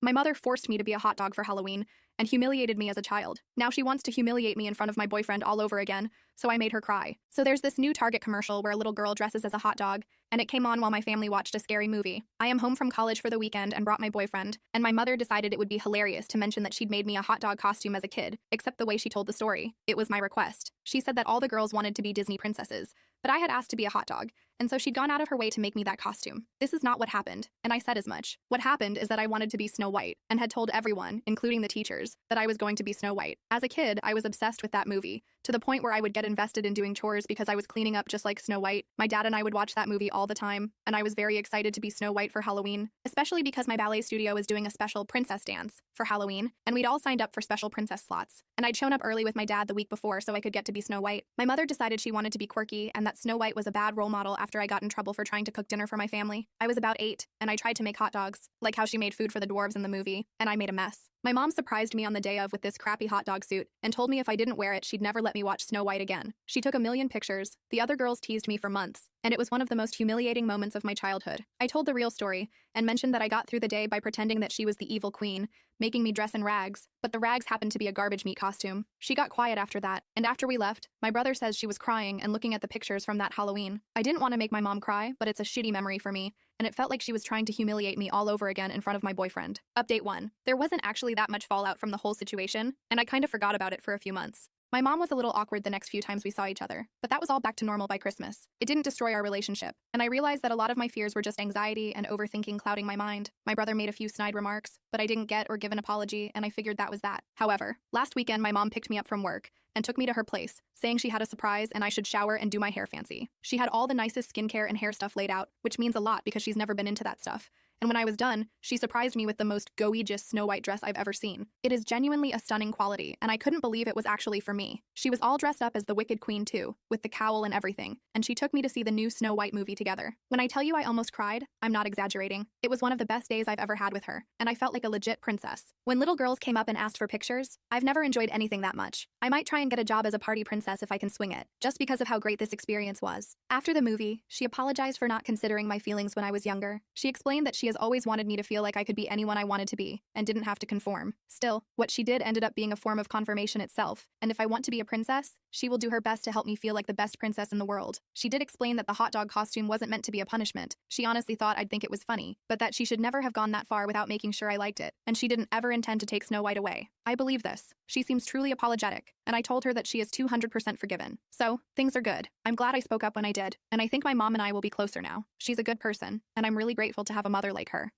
My mother forced me to be a hot dog for Halloween and humiliated me as a child. Now she wants to humiliate me in front of my boyfriend all over again, so I made her cry. So there's this new Target commercial where a little girl dresses as a hot dog, and it came on while my family watched a scary movie. I am home from college for the weekend and brought my boyfriend, and my mother decided it would be hilarious to mention that she'd made me a hot dog costume as a kid, except the way she told the story. It was my request. She said that all the girls wanted to be Disney princesses, but I had asked to be a hot dog, and so she'd gone out of her way to make me that costume. This is not what happened, and I said as much. What happened is that I wanted to be Snow White, and had told everyone, including the teachers, that I was going to be Snow White. As a kid, I was obsessed with that movie, to the point where I would get invested in doing chores because I was cleaning up just like Snow White. My dad and I would watch that movie all the time, and I was very excited to be Snow White for Halloween, especially because my ballet studio was doing a special princess dance for Halloween, and we'd all signed up for special princess slots. And I'd shown up early with my dad the week before so I could get to be Snow White. My mother decided she wanted to be quirky and that Snow White was a bad role model after I got in trouble for trying to cook dinner for my family. I was about 8, and I tried to make hot dogs, like how she made food for the dwarves in the movie, and I made a mess. My mom surprised me on the day of with this crappy hot dog suit and told me if I didn't wear it, she'd never let me watch Snow White again. She took a million pictures. The other girls teased me for months, and it was one of the most humiliating moments of my childhood. I told the real story and mentioned that I got through the day by pretending that she was the evil queen, making me dress in rags, but the rags happened to be a garbage meat costume. She got quiet after that, and after we left, my brother says she was crying and looking at the pictures from that Halloween. I didn't want to make my mom cry, but it's a shitty memory for me, and it felt like she was trying to humiliate me all over again in front of my boyfriend. Update 1. There wasn't actually that much fallout from the whole situation, and I kind of forgot about it for a few months. My mom was a little awkward the next few times we saw each other, but that was all back to normal by Christmas. It didn't destroy our relationship, and I realized that a lot of my fears were just anxiety and overthinking clouding my mind. My brother made a few snide remarks, but I didn't get or give an apology, and I figured that was that. However, last weekend my mom picked me up from work and took me to her place, saying she had a surprise and I should shower and do my hair fancy. She had all the nicest skincare and hair stuff laid out, which means a lot because she's never been into that stuff. And when I was done, she surprised me with the most gorgeous Snow White dress I've ever seen. It is genuinely a stunning quality, and I couldn't believe it was actually for me. She was all dressed up as the Wicked Queen too, with the cowl and everything, and she took me to see the new Snow White movie together. When I tell you I almost cried, I'm not exaggerating. It was one of the best days I've ever had with her, and I felt like a legit princess. When little girls came up and asked for pictures, I've never enjoyed anything that much. I might try and get a job as a party princess if I can swing it, just because of how great this experience was. After the movie, she apologized for not considering my feelings when I was younger. She explained that she has always wanted me to feel like I could be anyone I wanted to be, and didn't have to conform. Still, what she did ended up being a form of confirmation itself, and if I want to be a princess, she will do her best to help me feel like the best princess in the world. She did explain that the hot dog costume wasn't meant to be a punishment. She honestly thought I'd think it was funny, but that she should never have gone that far without making sure I liked it, and she didn't ever intend to take Snow White away. I believe this. She seems truly apologetic, and I told her that she is 200% forgiven. So, things are good. I'm glad I spoke up when I did, and I think my mom and I will be closer now. She's a good person, and I'm really grateful to have a mother like her.